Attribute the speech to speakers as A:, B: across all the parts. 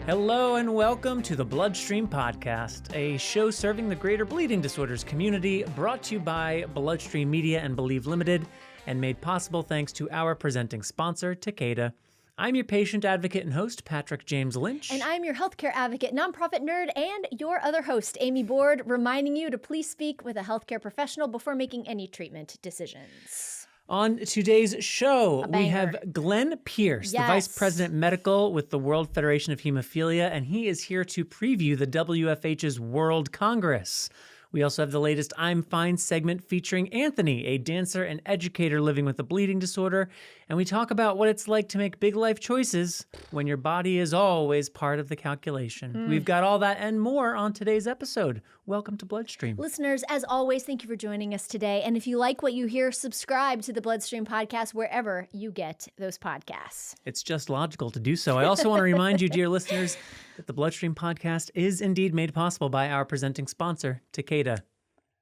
A: Hello and welcome to the BloodStream podcast, a show serving the greater bleeding disorders community, brought to you by BloodStream Media and Believe Limited, and made possible thanks to our presenting sponsor, Takeda. I'm your patient advocate and host, Patrick James Lynch.
B: And I'm your healthcare advocate, nonprofit nerd, and your other host, Amy Board, reminding you to please speak with a healthcare professional before making any treatment decisions.
A: On today's show, we have Glenn Pierce, the Vice President Medical with the World Federation of Hemophilia, and he is here to preview the WFH's World Congress. We also have the latest I'm Fine segment featuring Anthony, a dancer and educator living with a bleeding disorder, and we talk about what it's like to make big life choices when your body is always part of the calculation. We've got all that and more on today's episode. Welcome to BloodStream.
B: Listeners, as always, thank you for joining us today. And if you like what you hear, subscribe to the BloodStream podcast wherever you get those podcasts.
A: It's just logical to do so. I also want to remind you, dear listeners, that the BloodStream podcast is indeed made possible by our presenting sponsor, Takeda.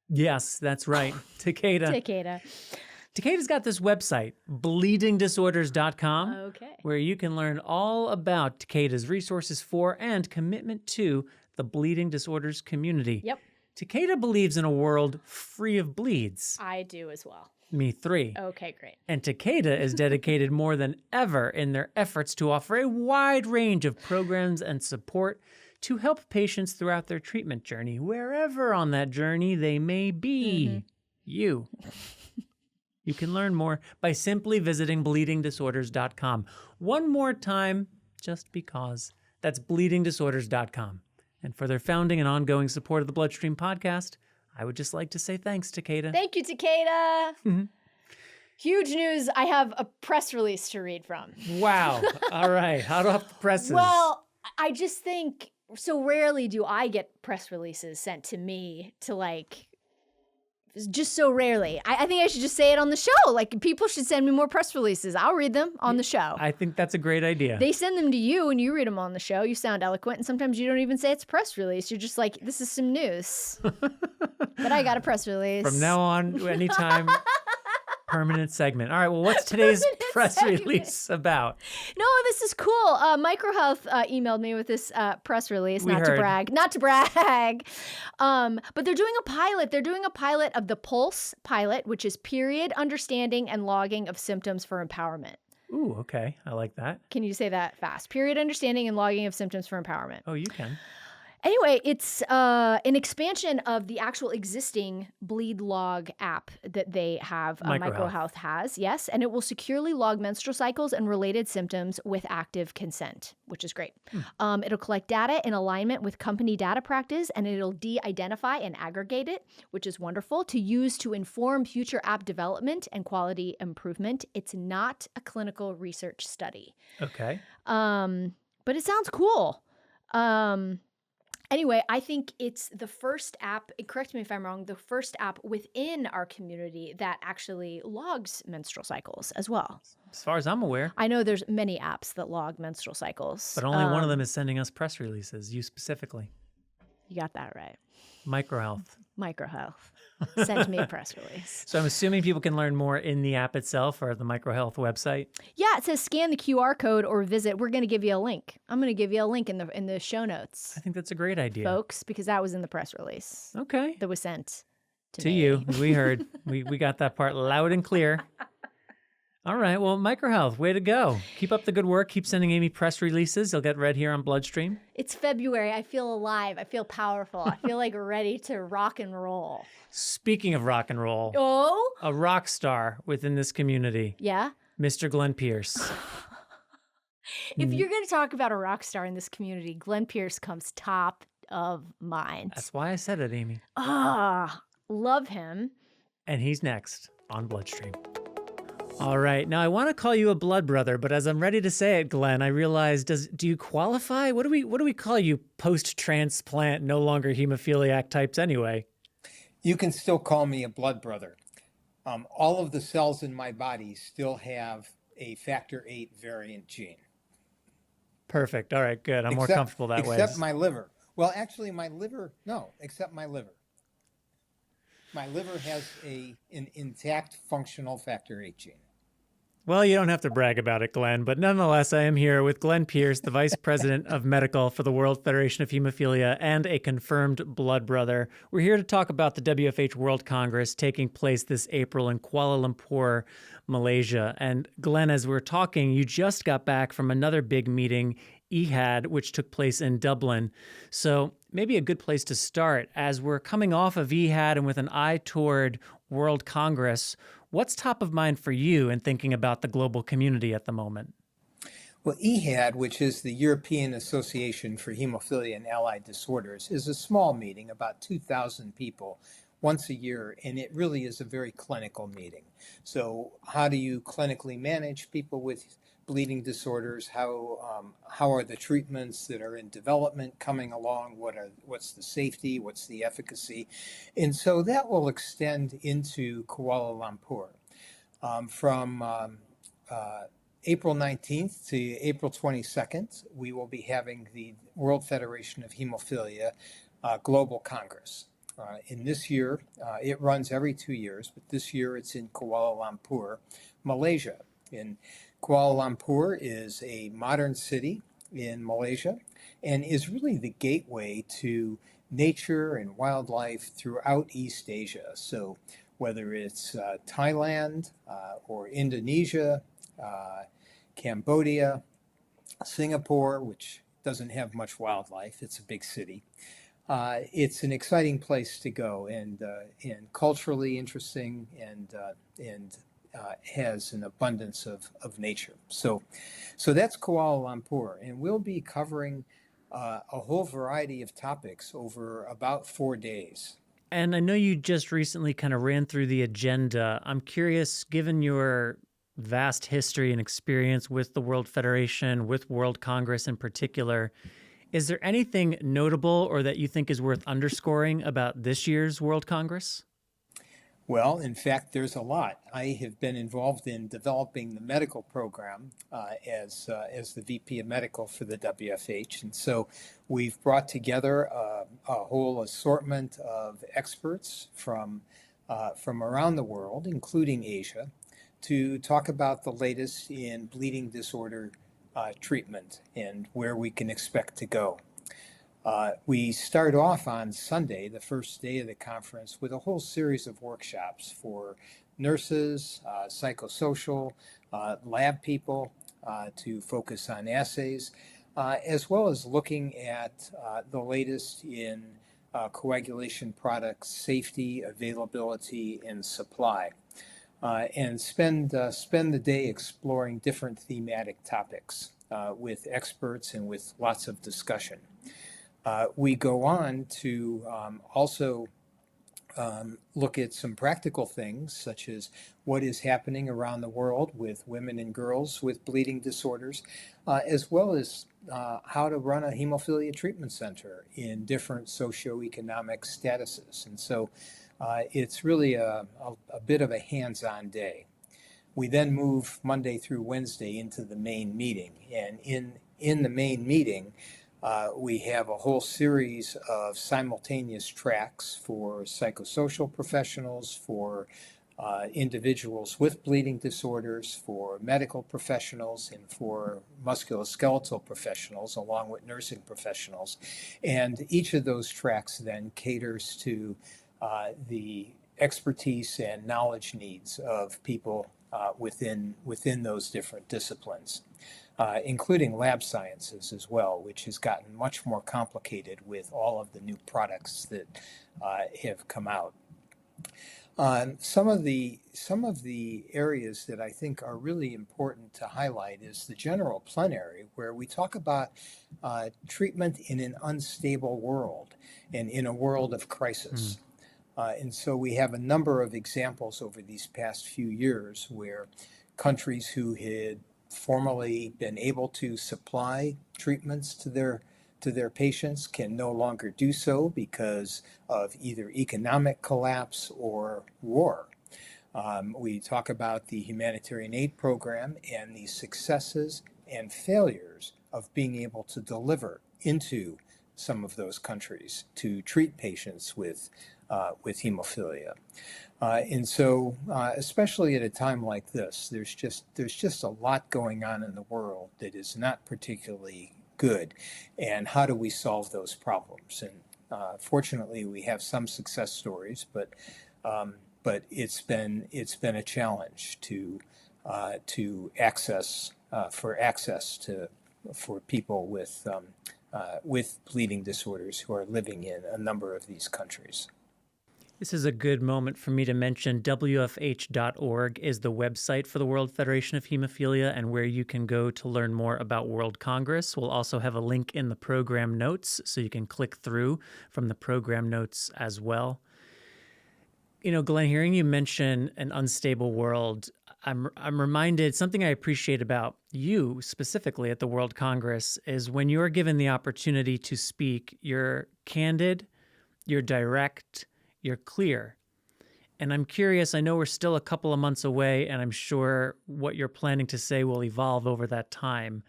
A: Yes, that's right. Takeda. Takeda's got this website, bleedingdisorders.com, where you can learn all about Takeda's resources for and commitment to the bleeding disorders community.
B: Yep.
A: Takeda believes in a world free of bleeds.
B: I do as well.
A: Me three.
B: Okay, great.
A: And Takeda is dedicated more than ever in their efforts to offer a wide range of programs and support to help patients throughout their treatment journey, wherever on that journey they may be. You can learn more by simply visiting bleedingdisorders.com. One more time, just because. That's bleedingdisorders.com. And for their founding and ongoing support of the BloodStream podcast, I would just like to say thanks, Takeda.
B: Thank you, Takeda. Huge news. I have a press release to read from.
A: Wow. All right. Hot off the presses.
B: Well, I just think so rarely do I get press releases sent to me to just so rarely. I think I should just say it on the show. People should send me more press releases. I'll read them on the show.
A: I think that's a great idea.
B: They send them to you and you read them on the show. You sound eloquent, and sometimes you don't even say it's a press release. You're just like, this is some news. But I got a press release.
A: From now on, anytime, permanent segment. All right, well, what's today's press release about?
B: No, this is cool. Microhealth emailed me with this press release. Not to brag. But they're doing a pilot. They're doing a pilot of the Pulse pilot, which is period, understanding, and logging of symptoms for empowerment.
A: Ooh, okay. I like that.
B: Can you say that fast? Period, understanding, and logging of symptoms for empowerment.
A: Oh, you can.
B: Anyway, it's an expansion of the actual existing bleed log app that they have, Microhealth has, yes, and it will securely log menstrual cycles and related symptoms with active consent, which is great. It'll collect data in alignment with company data practice, and it'll de-identify and aggregate it, which is wonderful, to use to inform future app development and quality improvement. It's not a clinical research study.
A: Okay.
B: But it sounds cool. Anyway, I think it's the first app, correct me if I'm wrong, the first app within our community that actually logs menstrual cycles as well.
A: As far as I'm aware.
B: I know there's many apps that log menstrual cycles.
A: But only one of them is sending us press releases, you specifically.
B: You got that right.
A: Microhealth
B: sent me a press release.
A: So I'm assuming people can learn more in the app itself or the Microhealth website?
B: Yeah, it says scan the QR code or visit. We're going to give you a link. I'm going to give you a link in the show notes.
A: I think that's a great idea.
B: Folks, because that was in the press release.
A: Okay.
B: That was sent to
A: me. You. We heard. we got that part loud and clear. All right. Well, Microhealth, way to go. Keep up the good work. Keep sending Amy press releases. They'll get read here on BloodStream.
B: It's February. I feel alive. I feel powerful. I feel like ready to rock and roll.
A: Speaking of rock and roll.
B: Oh?
A: A rock star within this community.
B: Yeah?
A: Mr. Glenn Pierce.
B: If you're going to talk about a rock star in this community, Glenn Pierce comes top of mind.
A: That's why I said it, Amy.
B: Love him.
A: And he's next on BloodStream. All right. Now, I want to call you a blood brother, but as I'm ready to say it, Glenn, I realize, do you qualify? What do we call you post-transplant, no longer hemophiliac types anyway?
C: You can still call me a blood brother. All of the cells in my body still have a factor VIII variant gene.
A: Perfect. All right, good. I'm more comfortable that way.
C: Except my liver. Well, actually, except my liver. My liver has an intact functional factor VIII gene.
A: Well, you don't have to brag about it, Glenn, but nonetheless, I am here with Glenn Pierce, the Vice President of Medical for the World Federation of Hemophilia and a confirmed blood brother. We're here to talk about the WFH World Congress taking place this April in Kuala Lumpur, Malaysia. And Glenn, as we're talking, you just got back from another big meeting, EHAD, which took place in Dublin. So maybe a good place to start, as we're coming off of EHAD and with an eye toward World Congress, what's top of mind for you in thinking about the global community at the moment?
C: Well, EHAD, which is the European Association for Hemophilia and Allied Disorders, is a small meeting, about 2,000 people once a year, and it really is a very clinical meeting. So how do you clinically manage people with bleeding disorders? How are the treatments that are in development coming along? What's the safety? What's the efficacy? And so that will extend into Kuala Lumpur. From April 19th to April 22nd, we will be having the World Federation of Hemophilia Global Congress. In this year, it runs every 2 years, but this year it's in Kuala Lumpur, Malaysia. And Kuala Lumpur is a modern city in Malaysia and is really the gateway to nature and wildlife throughout East Asia. So whether it's Thailand or Indonesia, Cambodia, Singapore, which doesn't have much wildlife, it's a big city. It's an exciting place to go and culturally interesting and has an abundance of nature. So that's Kuala Lumpur, and we'll be covering a whole variety of topics over about 4 days.
A: And I know you just recently kind of ran through the agenda. I'm curious, given your vast history and experience with the World Federation, with World Congress in particular, is there anything notable or that you think is worth underscoring about this year's World Congress?
C: Well, in fact, there's a lot. I have been involved in developing the medical program as the VP of Medical for the WFH. And so we've brought together a whole assortment of experts from around the world, including Asia, to talk about the latest in bleeding disorder treatment and where we can expect to go. We start off on Sunday, the first day of the conference, with a whole series of workshops for nurses, psychosocial, lab people to focus on assays, as well as looking at the latest in coagulation products, safety, availability, and supply. And spend the day exploring different thematic topics with experts and with lots of discussion. We go on to also look at some practical things, such as what is happening around the world with women and girls with bleeding disorders, as well as how to run a hemophilia treatment center in different socioeconomic statuses. And so it's really a bit of a hands-on day. We then move Monday through Wednesday into the main meeting. And in the main meeting, we have a whole series of simultaneous tracks for psychosocial professionals, for individuals with bleeding disorders, for medical professionals, and for musculoskeletal professionals, along with nursing professionals. And each of those tracks then caters to the expertise and knowledge needs of people within those different disciplines. Including lab sciences as well, which has gotten much more complicated with all of the new products that have come out. Some of the areas that I think are really important to highlight is the general plenary, where we talk about treatment in an unstable world and in a world of crisis. And so we have a number of examples over these past few years where countries who had formerly been able to supply treatments to their patients can no longer do so because of either economic collapse or war. We talk about the humanitarian aid program and the successes and failures of being able to deliver into some of those countries to treat patients with with hemophilia. And so, especially at a time like this, there's just a lot going on in the world that is not particularly good. And how do we solve those problems? And fortunately, we have some success stories, but it's been a challenge to access for people with bleeding disorders who are living in a number of these countries.
A: This is a good moment for me to mention WFH.org is the website for the World Federation of Hemophilia and where you can go to learn more about World Congress. We'll also have a link in the program notes so you can click through from the program notes as well. You know, Glenn, hearing you mention an unstable world, I'm reminded something I appreciate about you specifically at the World Congress is when you're given the opportunity to speak, you're candid, you're direct, you're clear. And I'm curious, I know we're still a couple of months away, and I'm sure what you're planning to say will evolve over that time.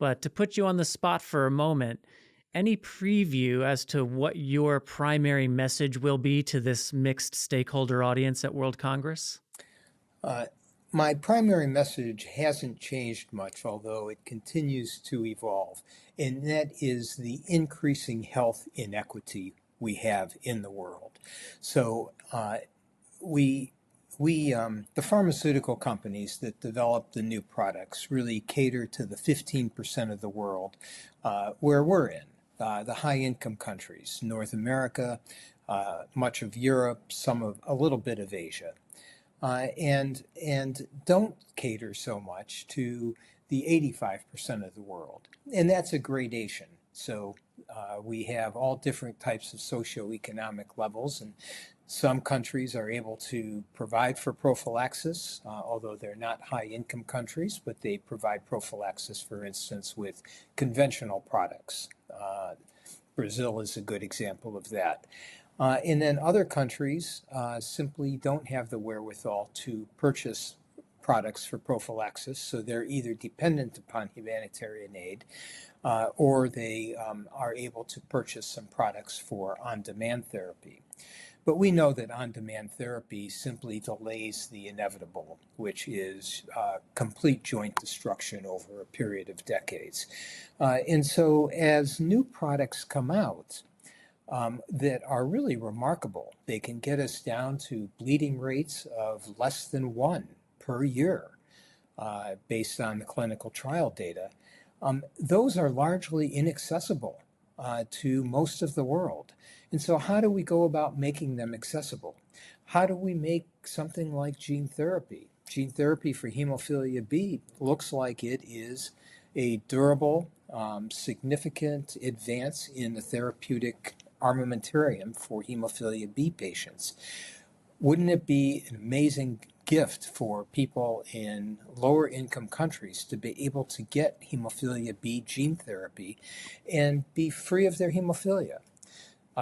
A: But to put you on the spot for a moment, any preview as to what your primary message will be to this mixed stakeholder audience at World Congress?
C: My primary message hasn't changed much, although it continues to evolve, and that is the increasing health inequity we have in the world. So the pharmaceutical companies that develop the new products really cater to the 15% of the world where we're in, the high-income countries, North America, much of Europe, a little bit of Asia. And don't cater so much to the 85% of the world. And that's a gradation. So we have all different types of socioeconomic levels, and some countries are able to provide for prophylaxis, although they're not high-income countries, but they provide prophylaxis, for instance, with conventional products. Brazil is a good example of that. And then other countries simply don't have the wherewithal to purchase products for prophylaxis, so they're either dependent upon humanitarian aid or they are able to purchase some products for on-demand therapy. But we know that on-demand therapy simply delays the inevitable, which is complete joint destruction over a period of decades. And so as new products come out, that are really remarkable. They can get us down to bleeding rates of less than 1 per year based on the clinical trial data. Those are largely inaccessible to most of the world. And so how do we go about making them accessible? How do we make something like gene therapy? Gene therapy for hemophilia B looks like it is a durable, significant advance in the therapeutic armamentarium for hemophilia B patients. Wouldn't it be an amazing gift for people in lower income countries to be able to get hemophilia B gene therapy and be free of their hemophilia?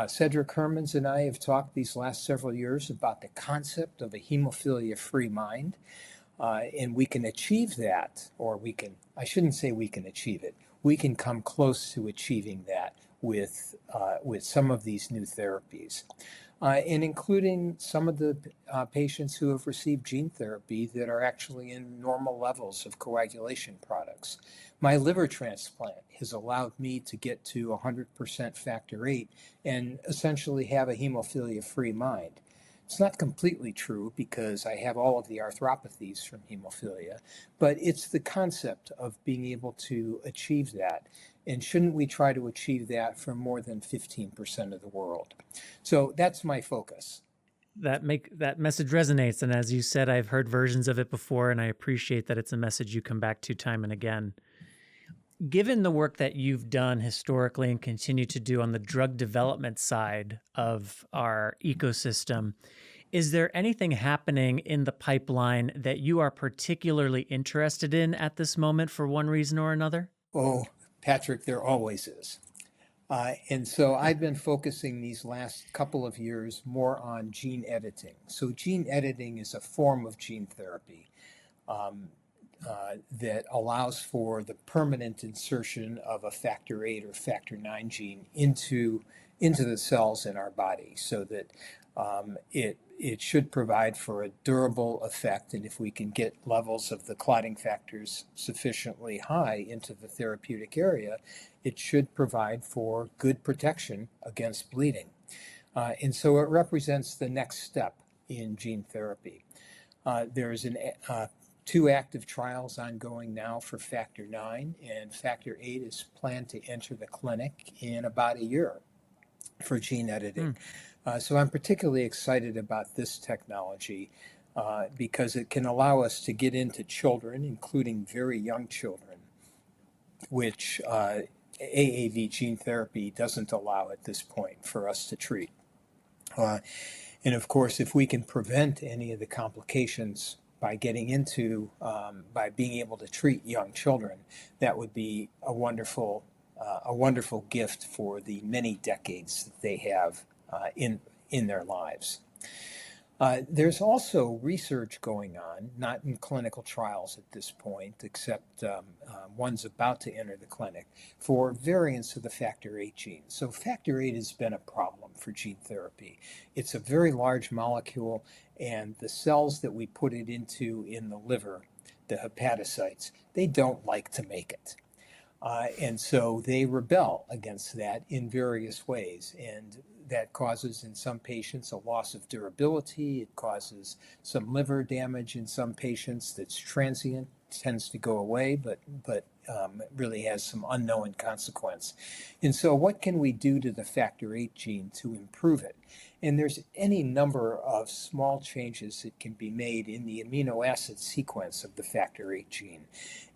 C: Cedric Hermans and I have talked these last several years about the concept of a hemophilia-free mind, and we can achieve that, or I shouldn't say we can achieve it, we can come close to achieving that with some of these new therapies, and including some of the patients who have received gene therapy that are actually in normal levels of coagulation products. My liver transplant has allowed me to get to 100% factor VIII and essentially have a hemophilia-free mind. It's not completely true because I have all of the arthropathies from hemophilia, but it's the concept of being able to achieve that. And shouldn't we try to achieve that for more than 15% of the world? So that's my focus.
A: That message resonates. And as you said, I've heard versions of it before, and I appreciate that it's a message you come back to time and again. Given the work that you've done historically and continue to do on the drug development side of our ecosystem, is there anything happening in the pipeline that you are particularly interested in at this moment for one reason or another?
C: Oh, Patrick, there always is. And so I've been focusing these last couple of years more on gene editing. So gene editing is a form of gene therapy that allows for the permanent insertion of a factor VIII or factor IX gene into the cells in our body so that It should provide for a durable effect, and if we can get levels of the clotting factors sufficiently high into the therapeutic area, it should provide for good protection against bleeding. And so it represents the next step in gene therapy. There's two active trials ongoing now for Factor 9, and Factor 8 is planned to enter the clinic in about a year for gene editing. So I'm particularly excited about this technology because it can allow us to get into children, including very young children, which AAV gene therapy doesn't allow at this point for us to treat. And of course, if we can prevent any of the complications by getting into, by being able to treat young children, that would be a wonderful gift for the many decades that they have in their lives. There's also research going on, not in clinical trials at this point, except one's about to enter the clinic, for variants of the Factor VIII gene. So Factor VIII has been a problem for gene therapy. It's a very large molecule, and the cells that we put it into in the liver, the hepatocytes, they don't like to make it. And so they rebel against that in various ways. And that causes in some patients a loss of durability. It causes some liver damage in some patients that's transient, tends to go away, but really has some unknown consequence. And so what can we do to the Factor VIII gene to improve it? And there's any number of small changes that can be made in the amino acid sequence of the Factor VIII gene.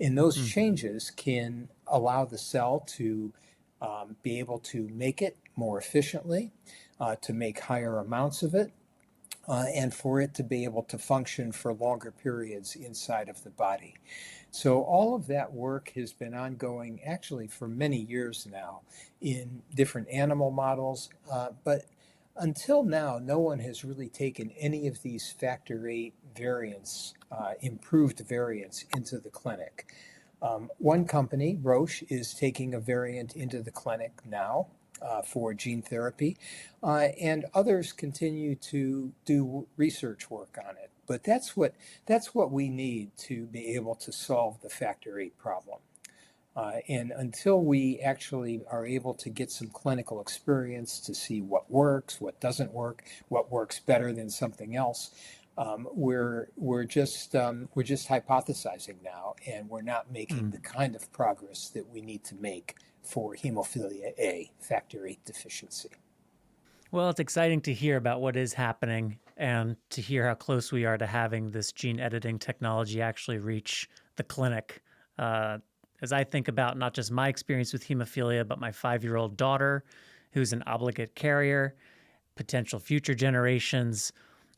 C: And those changes can allow the cell to be able to make it more efficiently, to make higher amounts of it, and for it to be able to function for longer periods inside of the body. So all of that work has been ongoing actually for many years now in different animal models, but until now, no one has really taken any of these Factor VIII variants, improved variants, into the clinic. One company, Roche, is taking a variant into the clinic now for gene therapy, and others continue to do research work on it. But that's what we need to be able to solve the Factor VIII problem. And until we actually are able to get some clinical experience to see what works, what doesn't work, what works better than something else, we're just hypothesizing now, and we're not making the kind of progress that we need to make for hemophilia A, Factor VIII deficiency.
A: Well, it's exciting to hear about what is happening and to hear how close we are to having this gene editing technology actually reach the clinic. As I think about not just my experience with hemophilia, but my 5-year-old daughter, who's an obligate carrier, potential future generations.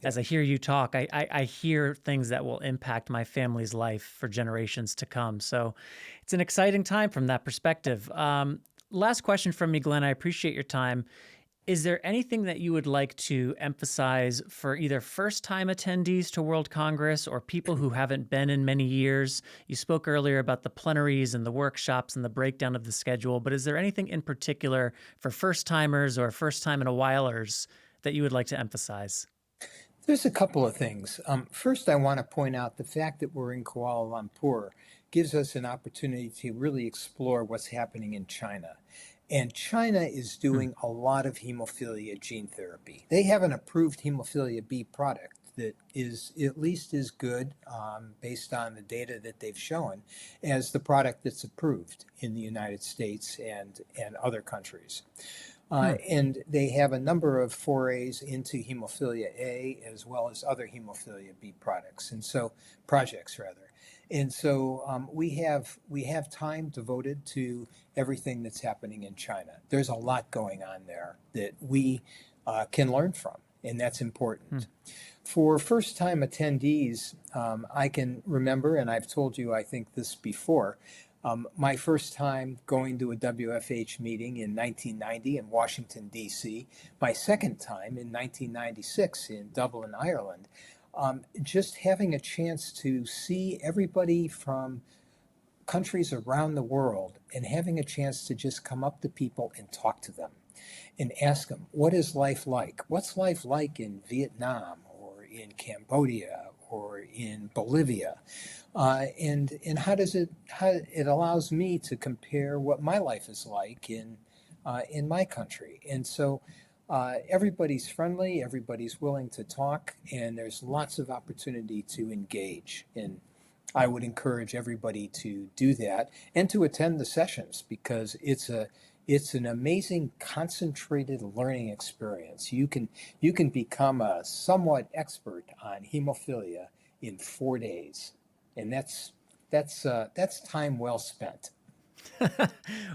A: As I hear you talk, I hear things that will impact my family's life for generations to come. So it's an exciting time from that perspective. Last question from me, Glenn. I appreciate your time. Is there anything that you would like to emphasize for either first-time attendees to World Congress or people who haven't been in many years? You spoke earlier about the plenaries and the workshops and the breakdown of the schedule, but is there anything in particular for first-timers or first-time-in-a-whilers that you would like to emphasize?
C: There's a couple of things. First, I want to point out the fact that we're in Kuala Lumpur gives us an opportunity to really explore what's happening in China. And China is doing a lot of hemophilia gene therapy. They have an approved hemophilia B product that is at least as good, based on the data that they've shown, as the product that's approved in the United States and other countries. And they have a number of forays into hemophilia A as well as other hemophilia B projects. And so we have time devoted to everything that's happening in China. There's a lot going on there that we can learn from, and that's important. For first-time attendees, I can remember, and I've told you I think this before, my first time going to a WFH meeting in 1990 in Washington, D.C., my second time in 1996 in Dublin, Ireland, just having a chance to see everybody from countries around the world and having a chance to just come up to people and talk to them and ask them, what is life like? What's life like in Vietnam or in Cambodia or in Bolivia? And how it allows me to compare what my life is like in my country. And so everybody's friendly, everybody's willing to talk, and there's lots of opportunity to engage. And I would encourage everybody to do that and to attend the sessions because it's an amazing concentrated learning experience. You can become a somewhat expert on hemophilia in 4 days, and that's time well spent.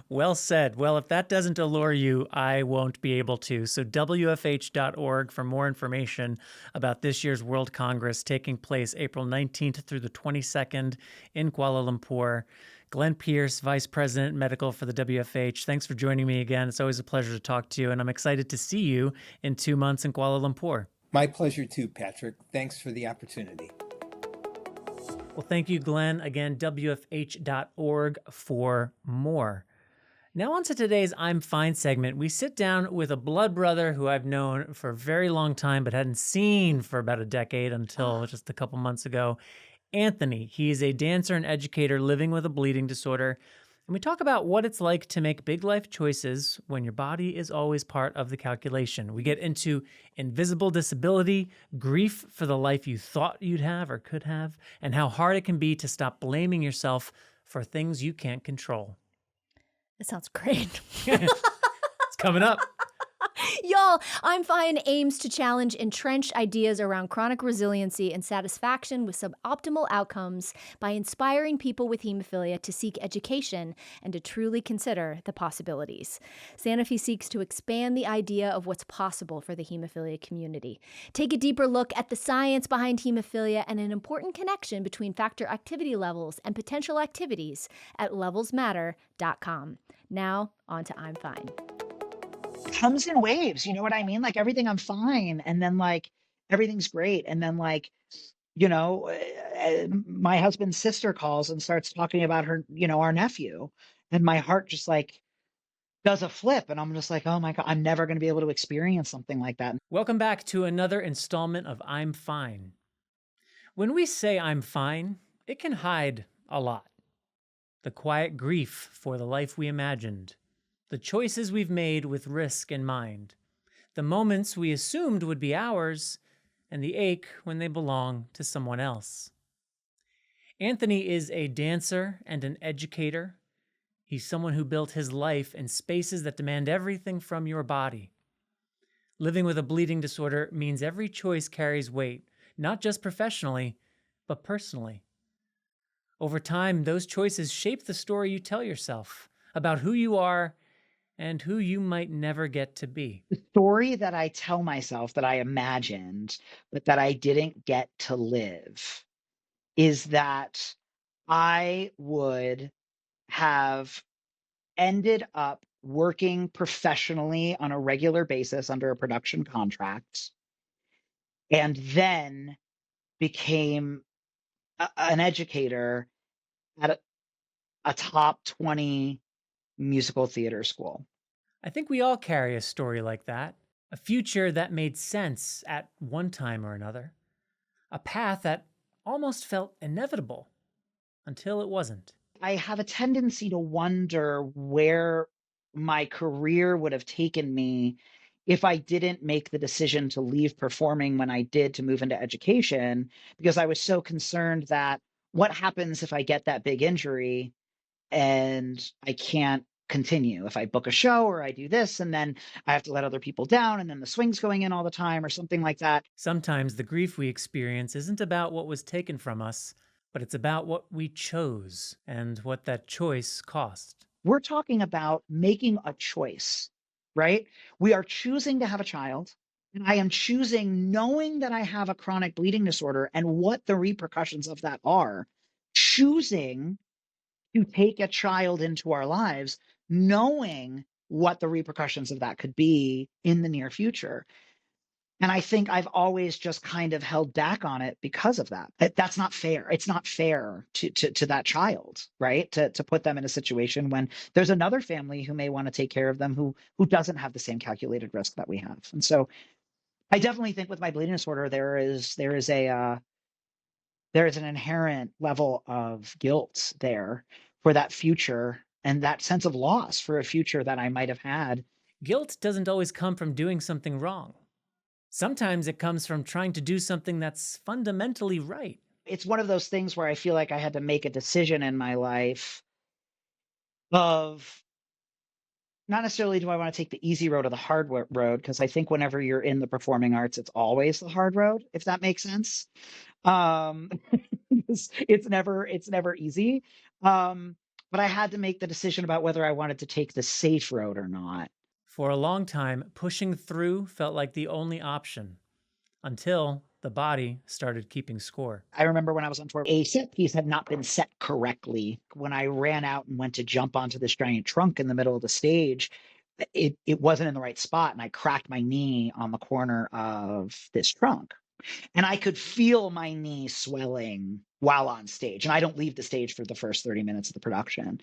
A: Well said. Well, if that doesn't allure you, I won't be able to. So, WFH.org for more information about this year's World Congress taking place April 19th through the 22nd in Kuala Lumpur. Glenn Pierce, Vice President Medical for the WFH. Thanks for joining me again. It's always a pleasure to talk to you, and I'm excited to see you in 2 months in Kuala Lumpur.
C: My pleasure too, Patrick. Thanks for the opportunity.
A: Well, thank you, Glenn. Again, WFH.org for more. Now on to today's I'm Fine segment. We sit down with a blood brother who I've known for a very long time but hadn't seen for about a decade until just a couple months ago. Anthony. He is a dancer and educator living with a bleeding disorder. And we talk about what it's like to make big life choices when your body is always part of the calculation. We get into invisible disability, grief for the life you thought you'd have or could have, and how hard it can be to stop blaming yourself for things you can't control.
B: That sounds great.
A: It's coming up.
B: Y'all, I'm Fine aims to challenge entrenched ideas around chronic resiliency and satisfaction with suboptimal outcomes by inspiring people with hemophilia to seek education and to truly consider the possibilities. Sanofi seeks to expand the idea of what's possible for the hemophilia community. Take a deeper look at the science behind hemophilia and an important connection between factor activity levels and potential activities at levelsmatter.com. Now, on to I'm Fine.
D: Comes in waves, you know what I mean? Like everything I'm fine, and then like everything's great, and then like my husband's sister calls and starts talking about her, our nephew, and my heart just like does a flip, and I'm just like, oh my God, I'm never going to be able to experience something like that.
A: Welcome back to another installment of I'm Fine. When we say I'm fine, it can hide a lot. The quiet grief for the life we imagined, the choices we've made with risk in mind, the moments we assumed would be ours, and the ache when they belong to someone else. Anthony is a dancer and an educator. He's someone who built his life in spaces that demand everything from your body. Living with a bleeding disorder means every choice carries weight, not just professionally, but personally. Over time, those choices shape the story you tell yourself about who you are and who you might never get to be.
D: The story that I tell myself that I imagined, but that I didn't get to live, is that I would have ended up working professionally on a regular basis under a production contract, and then became an educator at a top 20 musical theater school.
A: I think we all carry a story like that, a future that made sense at one time or another, a path that almost felt inevitable until it wasn't.
D: I have a tendency to wonder where my career would have taken me if I didn't make the decision to leave performing when I did to move into education, because I was so concerned that what happens if I get that big injury and I can't continue? If I book a show or I do this and then I have to let other people down and then the swing's going in all the time or something like that.
A: Sometimes the grief we experience isn't about what was taken from us, but it's about what we chose and what that choice cost.
D: We're talking about making a choice, right? We are choosing to have a child, and I am choosing, knowing that I have a chronic bleeding disorder and what the repercussions of that are, choosing to take a child into our lives, knowing what the repercussions of that could be in the near future. And I think I've always just kind of held back on it because of that. That's not fair. It's not fair to that child, right? To put them in a situation when there's another family who may want to take care of them who doesn't have the same calculated risk that we have. And so I definitely think with my bleeding disorder, there is an inherent level of guilt there for that future and that sense of loss for a future that I might have had.
A: Guilt doesn't always come from doing something wrong. Sometimes it comes from trying to do something that's fundamentally right.
D: It's one of those things where I feel like I had to make a decision in my life of not necessarily do I want to take the easy road or the hard road, because I think whenever you're in the performing arts, it's always the hard road, if that makes sense. Um, it's never easy. But I had to make the decision about whether I wanted to take the safe road or not.
A: For a long time, pushing through felt like the only option until the body started keeping score.
D: I remember when I was on tour, a set piece had not been set correctly. When I ran out and went to jump onto this giant trunk in the middle of the stage, it wasn't in the right spot, and I cracked my knee on the corner of this trunk. And I could feel my knee swelling while on stage. And I don't leave the stage for the first 30 minutes of the production.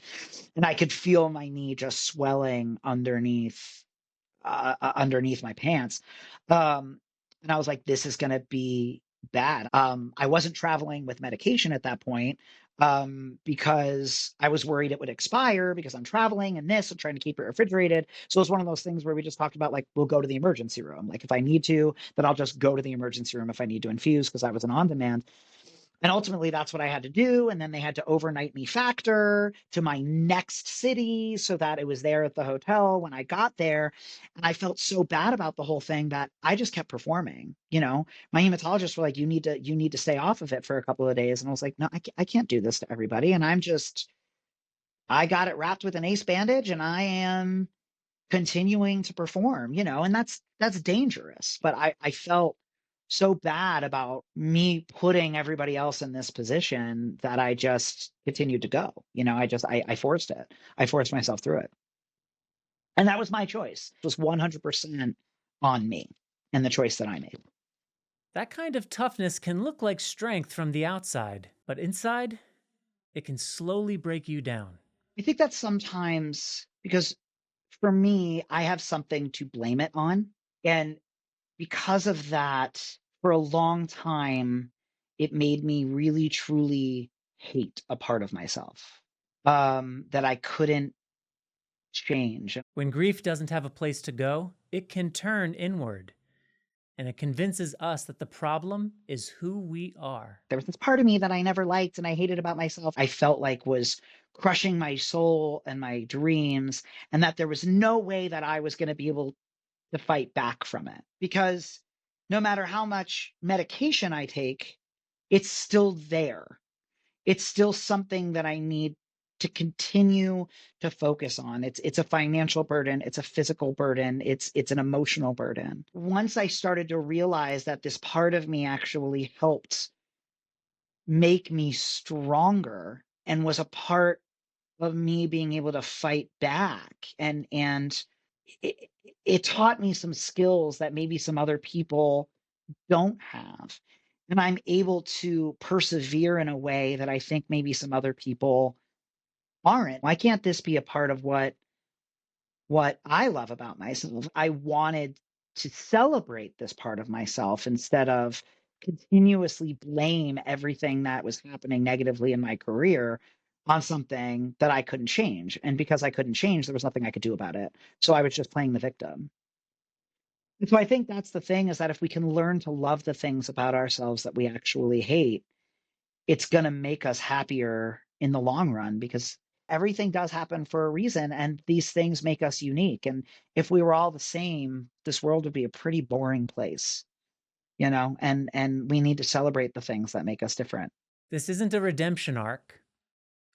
D: And I could feel my knee just swelling underneath my pants. And I was like, this is going to be bad. I wasn't traveling with medication at that point because I was worried it would expire because I'm traveling and this and trying to keep it refrigerated. So it's one of those things where we just talked about, like, we'll go to the emergency room. Like, if I need to, then I'll just go to the emergency room if I need to infuse, because I was an on-demand. And ultimately, that's what I had to do. And then they had to overnight me factor to my next city so that it was there at the hotel when I got there. And I felt so bad about the whole thing that I just kept performing. My hematologists were like, you need to stay off of it for a couple of days. And I was like, no, I can't do this to everybody. And I got it wrapped with an ace bandage and I am continuing to perform, and that's dangerous. But I felt so bad about me putting everybody else in this position that I just continued to go. I forced it. I forced myself through it. And that was my choice. It was 100% on me and the choice that I made.
A: That kind of toughness can look like strength from the outside, but inside, it can slowly break you down.
D: I think that's sometimes because for me, I have something to blame it on. And because of that, for a long time, it made me really, truly hate a part of myself that I couldn't change.
A: When grief doesn't have a place to go, it can turn inward. And it convinces us that the problem is who we are.
D: There was this part of me that I never liked and I hated about myself. I felt like was crushing my soul and my dreams, and that there was no way that I was going to be able to fight back from it, because no matter how much medication I take, it's still there. It's still something that I need to continue to focus on. It's a financial burden, it's a physical burden, it's an emotional burden. Once I started to realize that this part of me actually helped make me stronger and was a part of me being able to fight back, and it, it taught me some skills that maybe some other people don't have. And I'm able to persevere in a way that I think maybe some other people aren't. Why can't this be a part of what I love about myself? I wanted to celebrate this part of myself instead of continuously blame everything that was happening negatively in my career on something that I couldn't change. And because I couldn't change, there was nothing I could do about it. So I was just playing the victim. And so I think that's the thing, is that if we can learn to love the things about ourselves that we actually hate, it's going to make us happier in the long run, because everything does happen for a reason and these things make us unique. And if we were all the same, this world would be a pretty boring place, and we need to celebrate the things that make us different.
A: This isn't a redemption arc.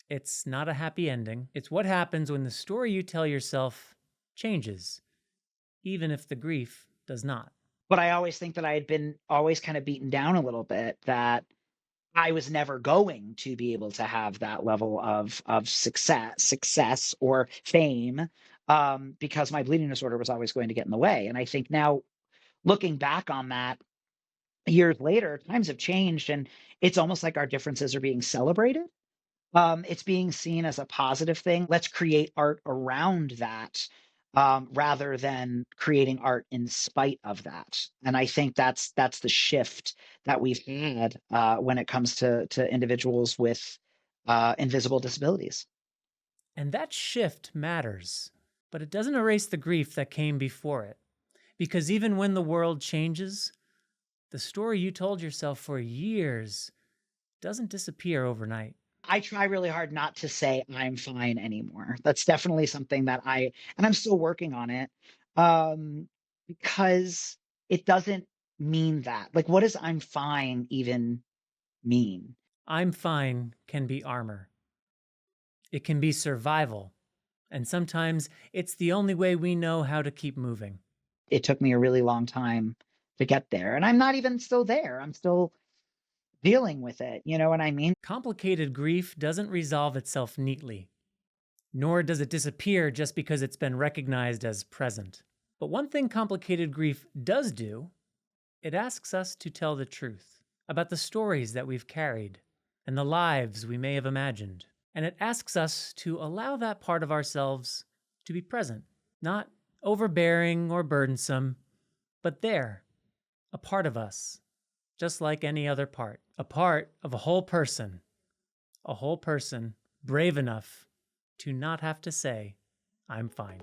A: It's not a happy ending. It's what happens when the story you tell yourself changes, even if the grief does not.
D: But I always think that I had been always kind of beaten down a little bit, that I was never going to be able to have that level of success or fame, because my bleeding disorder was always going to get in the way. And I think now looking back on that years later, times have changed, and it's almost like our differences are being celebrated. It's being seen as a positive thing. Let's create art around that, rather than creating art in spite of that. And I think that's the shift that we've had when it comes to individuals with invisible disabilities.
A: And that shift matters, but it doesn't erase the grief that came before it. Because even when the world changes, the story you told yourself for years doesn't disappear overnight.
D: I try really hard not to say I'm fine anymore. That's definitely something that and I'm still working on it, because it doesn't mean that. Like, what does I'm fine even mean?
A: I'm fine can be armor. It can be survival. And sometimes it's the only way we know how to keep moving.
D: It took me a really long time to get there. And I'm not even still there. I'm still dealing with it. You know what I mean?
A: Complicated grief doesn't resolve itself neatly, nor does it disappear just because it's been recognized as present. But one thing complicated grief does do, it asks us to tell the truth about the stories that we've carried and the lives we may have imagined. And it asks us to allow that part of ourselves to be present, not overbearing or burdensome, but there, a part of us, just like any other part, a part of a whole person brave enough to not have to say, I'm fine.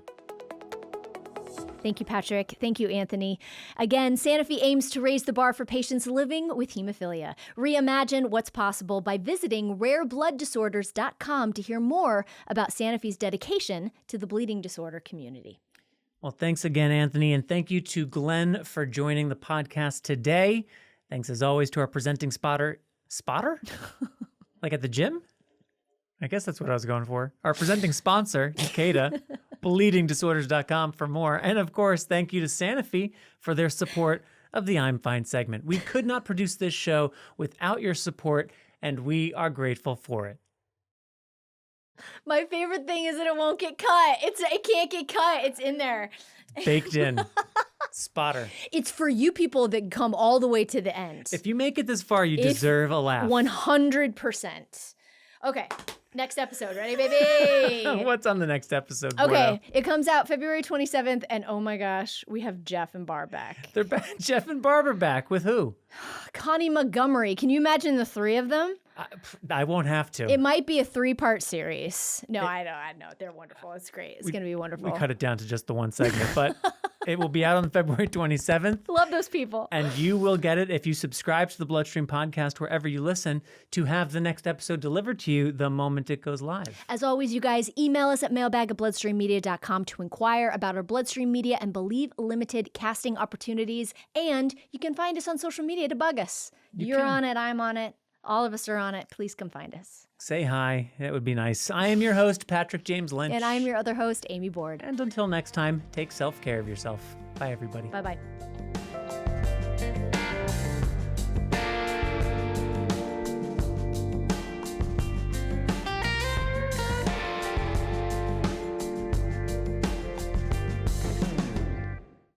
B: Thank you, Patrick. Thank you, Anthony. Again, Sanofi aims to raise the bar for patients living with hemophilia. Reimagine what's possible by visiting rareblood.disorders.com to hear more about Sanofi's dedication to the bleeding disorder community.
A: Well, thanks again, Anthony, and thank you to Glenn for joining the podcast today. Thanks, as always, to our presenting spotter. Spotter? Like at the gym? I guess that's what I was going for. Our presenting sponsor, Takeda, bleedingdisorders.com for more. And of course, thank you to Sanofi for their support of the I'm Fine segment. We could not produce this show without your support, and we are grateful for it.
B: My favorite thing is that it won't get cut. It can't get cut. It's in there.
A: Baked in. Spotter.
B: It's for you people that come all the way to the end.
A: If you make it this far, you deserve a laugh.
B: 100%. Okay. Next episode. Ready, baby?
A: What's on the next episode?
B: Okay.
A: Bordeaux?
B: It comes out February 27th. And oh my gosh, we have Jeff and Barb back.
A: They're back. Jeff and Barb are back. With who?
B: Connie Montgomery. Can you imagine the three of them?
A: I won't have to.
B: It might be a 3-part series. No, I know. They're wonderful. It's great. It's going to be wonderful.
A: We cut it down to just the one segment, but it will be out on February 27th.
B: Love those people.
A: And you will get it if you subscribe to the BloodStream podcast wherever you listen to have the next episode delivered to you the moment it goes live.
B: As always, you guys, email us at mailbag@bloodstreammedia.com to inquire about our Bloodstream Media and Believe Limited casting opportunities. And you can find us on social media to bug us. You're on it. I'm on it. All of us are on it. Please come find us.
A: Say hi. That would be nice. I am your host, Patrick James Lynch.
B: And I'm your other host, Amy Board.
A: And until next time, take self-care of yourself. Bye, everybody.
B: Bye-bye.